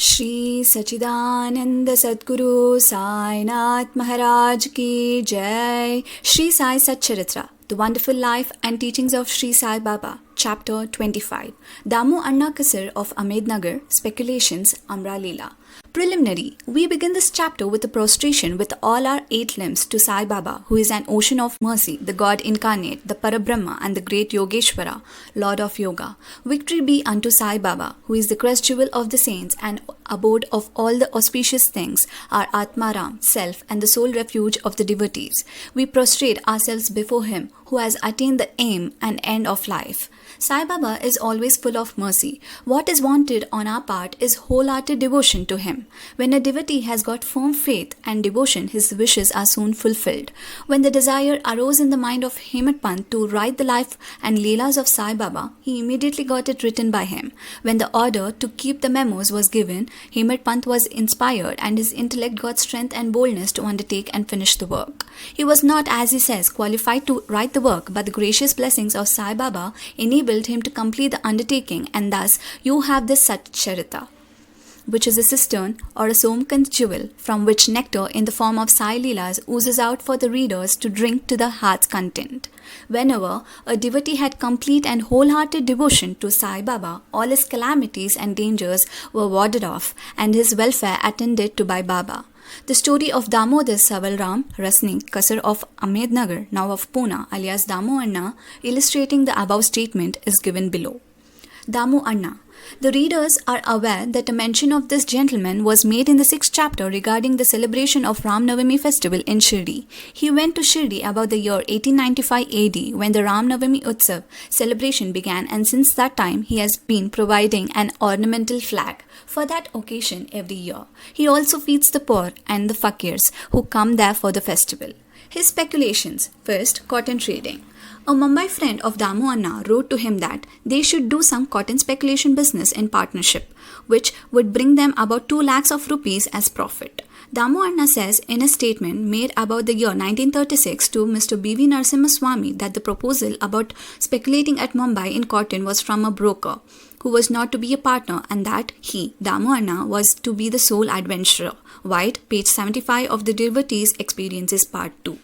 श्री सच्चिदानंद सद्गुरु साईनाथ महाराज की जय. Sri Sai Satcharitra, The Wonderful Life and Teachings of Sri Sai Baba, Chapter 25. Damu Anna Kasir of Ahmednagar, Speculations, Amra Leela. Preliminary. We begin this chapter with a prostration with all our 8 limbs to Sai Baba, who is an ocean of mercy, the God incarnate, the Parabrahma and the great Yogeshwara, Lord of Yoga. Victory be unto Sai Baba, who is the crest jewel of the saints and abode of all the auspicious things, our Atmaram, self, and the sole refuge of the devotees. We prostrate ourselves before him, who has attained the aim and end of life. Sai Baba is always full of mercy. What is wanted on our part is wholehearted devotion to him. When a devotee has got firm faith and devotion, his wishes are soon fulfilled. When the desire arose in the mind of Hemant Pant to write the life and Leelas of Sai Baba, he immediately got it written by him. When the order to keep the memos was given, Hemant Pant was inspired and his intellect got strength and boldness to undertake and finish the work. He was not, as he says, qualified to write the work, but the gracious blessings of Sai Baba enabled him to complete the undertaking, and thus you have this Satcharita, which is a cistern or a Somkant jewel from which nectar in the form of Sai Leelas oozes out for the readers to drink to the heart's content. Whenever a devotee had complete and wholehearted devotion to Sai Baba, all his calamities and dangers were warded off and his welfare attended to by Baba. The story of Damodar Savalram Rasnik Kasar of Ahmednagar, now of Pune, alias Damu Anna, illustrating the above statement is given below. Damu Anna. The readers are aware that a mention of this gentleman was made in the 6th chapter regarding the celebration of Ram Navami festival in Shirdi. He went to Shirdi about the year 1895 AD when the Ram Navami Utsav celebration began, and since that time he has been providing an ornamental flag for that occasion every year. He also feeds the poor and the fakirs who come there for the festival. His speculations. First, cotton trading. A Mumbai friend of Damu Anna wrote to him that they should do some cotton speculation business in partnership, which would bring them about 2 lakhs of rupees as profit. Damu Anna says in a statement made about the year 1936 to Mr. B.V. Narasimha Swami that the proposal about speculating at Mumbai in cotton was from a broker who was not to be a partner, and that he, Damu Anna, was to be the sole adventurer. White, page 75 of the Devotees' Experiences, Part 2.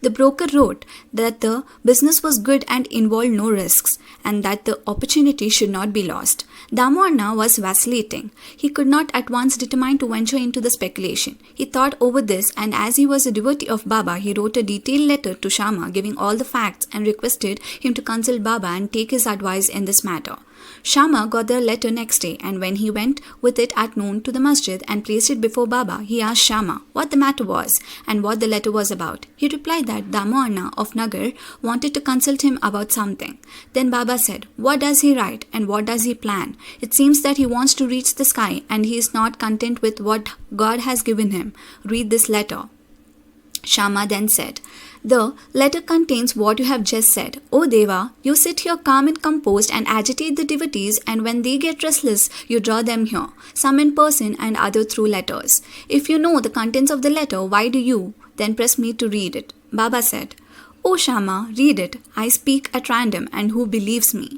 The broker wrote that the business was good and involved no risks, and that the opportunity should not be lost. Damu Anna was vacillating. He could not at once determine to venture into the speculation. He thought over this, and as he was a devotee of Baba, he wrote a detailed letter to Shama giving all the facts and requested him to consult Baba and take his advice in this matter. Shama got the letter next day, and when he went with it at noon to the masjid and placed it before Baba, he asked Shama what the matter was and what the letter was about. He replied that Damu Anna of Nagar wanted to consult him about something. Then Baba said, "What does he write and what does he plan? It seems that he wants to reach the sky and he is not content with what God has given him. Read this letter." Shama then said, "The letter contains what you have just said. O Deva, you sit here calm and composed and agitate the devotees, and when they get restless, you draw them here, some in person and other through letters. If you know the contents of the letter, why do you then press me to read it?" Baba said, "O Shama, read it. I speak at random, and who believes me?"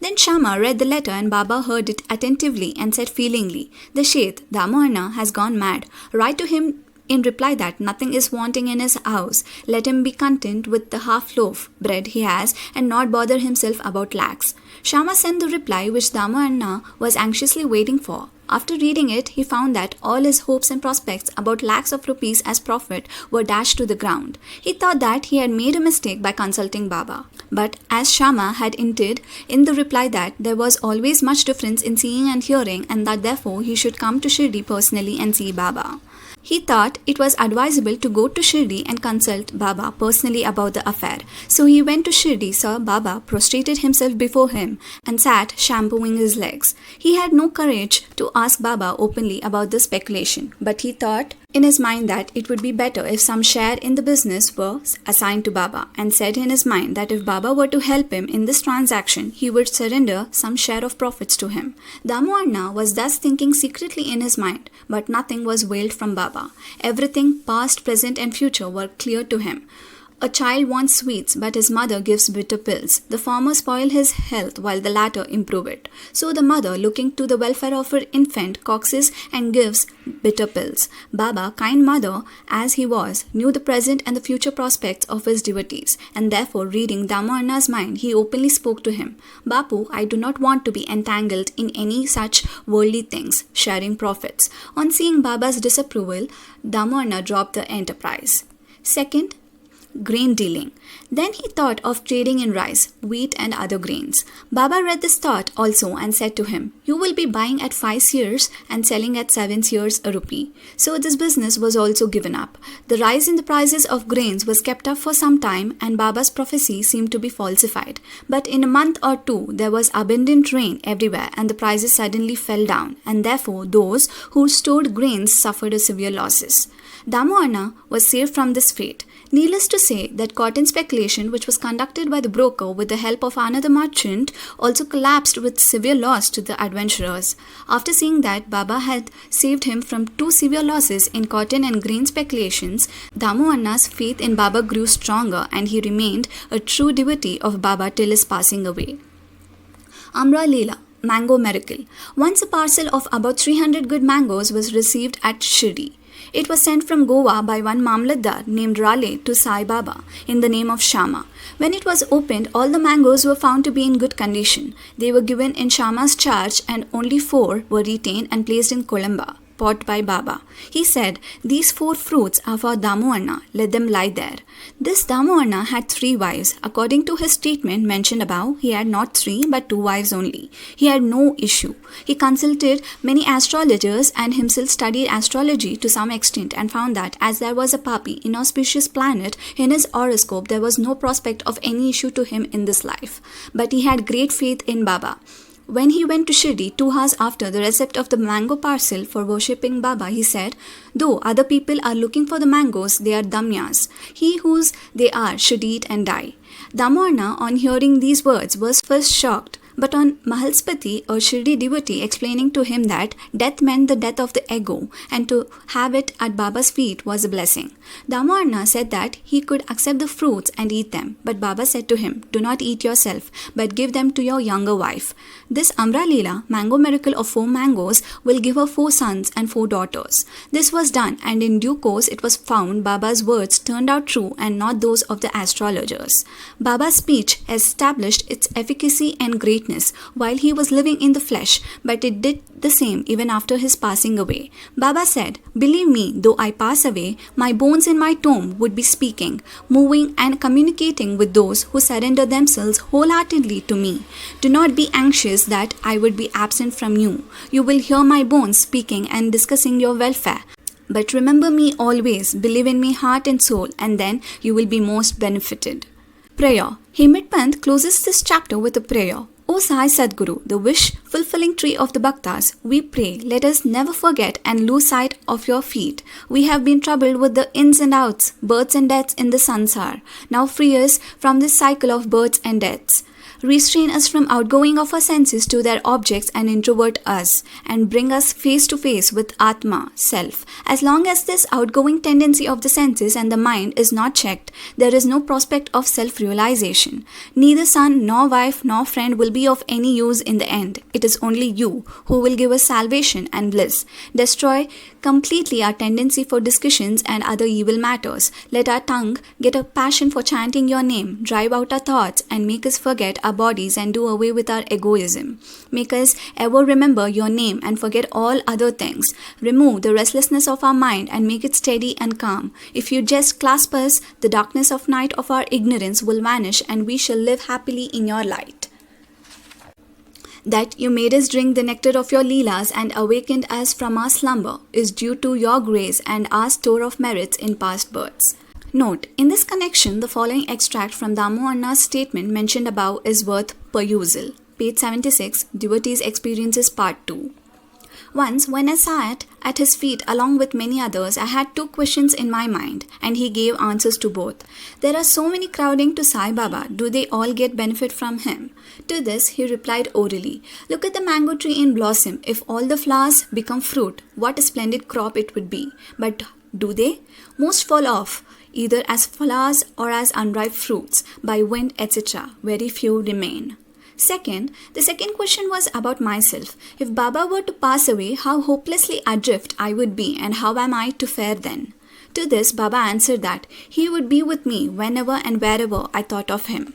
Then Shama read the letter, and Baba heard it attentively and said feelingly, "The Sheth, Damu Anna, has gone mad. Write to him in reply that nothing is wanting in his house. Let him be content with the half loaf bread he has and not bother himself about lakhs." Shama sent the reply which Damu Anna was anxiously waiting for. After reading it, he found that all his hopes and prospects about lakhs of rupees as profit were dashed to the ground. He thought that he had made a mistake by consulting Baba. But as Shama had hinted in the reply that there was always much difference in seeing and hearing, and that therefore he should come to Shirdi personally and see Baba, he thought it was advisable to go to Shirdi and consult Baba personally about the affair. So he went to Shirdi, saw Baba, prostrated himself before him, and sat shampooing his legs. He had no courage to ask Baba openly about the speculation, but he thought in his mind that it would be better if some share in the business were assigned to Baba, and said in his mind that if Baba were to help him in this transaction, he would surrender some share of profits to him. Damu Anna was thus thinking secretly in his mind, but nothing was veiled from Baba. Everything, past, present and future, were clear to him. A child wants sweets, but his mother gives bitter pills. The former spoil his health while the latter improve it. So the mother, looking to the welfare of her infant, coaxes and gives bitter pills. Baba, kind mother as he was, knew the present and the future prospects of his devotees, and therefore, reading Damu Anna's mind, he openly spoke to him. Bapu, I do not want to be entangled in any such worldly things, sharing profits. On seeing Baba's disapproval, Damu Anna dropped the enterprise. Second, grain dealing. Then he thought of trading in rice, wheat and other grains. Baba read this thought also and said to him, you will be buying at 5 seers and selling at 7 seers a rupee. So this business was also given up. The rise in the prices of grains was kept up for some time and Baba's prophecy seemed to be falsified. But in a month or two there was abundant rain everywhere and the prices suddenly fell down, and therefore those who stored grains suffered a severe losses. Damu Anna was saved from this fate. Needless to say that cotton speculation, which was conducted by the broker with the help of another merchant, also collapsed with severe loss to the adventurers. After seeing that Baba had saved him from 2 severe losses in cotton and grain speculations, Damu Anna's faith in Baba grew stronger and he remained a true devotee of Baba till his passing away. Amra Leela, Mango Miracle. Once a parcel of about 300 good mangoes was received at Shirdi. It was sent from Goa by one Mamlatdar named Raleigh to Sai Baba in the name of Shama. When it was opened, all the mangoes were found to be in good condition. They were given in Shama's charge and only 4 were retained and placed in Columba pot by Baba. He said, these 4 fruits are for Damu Anna, let them lie there. This Damu Anna had 3 wives. According to his statement mentioned above, he had not 3 but 2 wives only. He had no issue. He consulted many astrologers and himself studied astrology to some extent and found that as there was a Papi, inauspicious planet, in his horoscope there was no prospect of any issue to him in this life. But he had great faith in Baba. When he went to Shirdi 2 hours after the receipt of the mango parcel for worshipping Baba, he said, though other people are looking for the mangoes, they are damyas. He whose they are should eat and die. Damu Anna, on hearing these words, was first shocked. But on Mahalspati, a Shirdi devotee, explaining to him that death meant the death of the ego and to have it at Baba's feet was a blessing. Damu Anna said that he could accept the fruits and eat them, but Baba said to him, do not eat yourself, but give them to your younger wife. This Amra Leela, mango miracle of 4 mangoes, will give her 4 sons and 4 daughters. This was done, and in due course it was found Baba's words turned out true and not those of the astrologers. Baba's speech established its efficacy and greatness while he was living in the flesh, but it did the same even after his passing away. Baba said, believe me, though I pass away, my bones in my tomb would be speaking, moving and communicating with those who surrender themselves wholeheartedly to me. Do not be anxious that I would be absent from you. You will hear my bones speaking and discussing your welfare. But remember me always, believe in me heart and soul, and then you will be most benefited. Prayer. Hemit Pant closes this chapter with a prayer. O Sai Sadguru, the wish-fulfilling tree of the Bhaktas, we pray, let us never forget and lose sight of your feet. We have been troubled with the ins and outs, births and deaths in the sansar. Now free us from this cycle of births and deaths. Restrain us from outgoing of our senses to their objects and introvert us, and bring us face to face with Atma, self. As long as this outgoing tendency of the senses and the mind is not checked, there is no prospect of self-realization. Neither son, nor wife, nor friend will be of any use in the end. It is only you who will give us salvation and bliss. Destroy completely our tendency for discussions and other evil matters. Let our tongue get a passion for chanting your name, drive out our thoughts, and make us forget our bodies and do away with our egoism. Make us ever remember your name and forget all other things. Remove the restlessness of our mind and make it steady and calm. If you just clasp us, the darkness of night of our ignorance will vanish and we shall live happily in your light. That you made us drink the nectar of your Leelas and awakened us from our slumber is due to your grace and our store of merits in past births. Note, in this connection, the following extract from Damu Anna's statement mentioned above is worth perusal. Page 76, Devotees' Experiences Part 2. Once, when I sat at his feet along with many others, I had 2 questions in my mind, and he gave answers to both. There are so many crowding to Sai Baba. Do they all get benefit from him? To this, he replied orally, look at the mango tree in blossom. If all the flowers become fruit, what a splendid crop it would be. But do they? Most fall off. either as flowers or as unripe fruits, by wind, etc. Very few remain. Second, the second question was about myself. If Baba were to pass away, how hopelessly adrift I would be, and how am I to fare then? To this, Baba answered that he would be with me whenever and wherever I thought of him.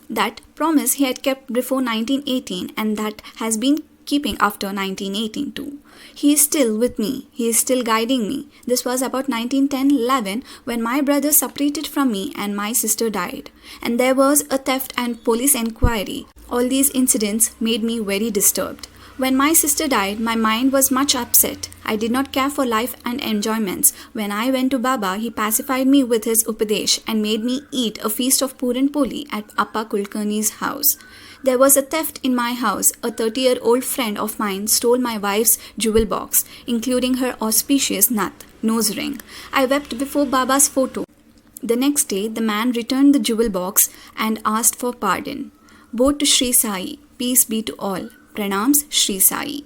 That promise he had kept before 1918, and that has been keeping after 1918 too. He is still with me. He is still guiding me. This was about 1910-11 when my brother separated from me and my sister died. And there was a theft and police enquiry. All these incidents made me very disturbed. When my sister died, my mind was much upset. I did not care for life and enjoyments. When I went to Baba, he pacified me with his Upadesh and made me eat a feast of Puran Poli at Appa Kulkarni's house. There was a theft in my house. A 30-year-old friend of mine stole my wife's jewel box, including her auspicious nut, nose ring. I wept before Baba's photo. The next day, the man returned the jewel box and asked for pardon. Both to Sri Sai, peace be to all. Pranams, Sri Sai.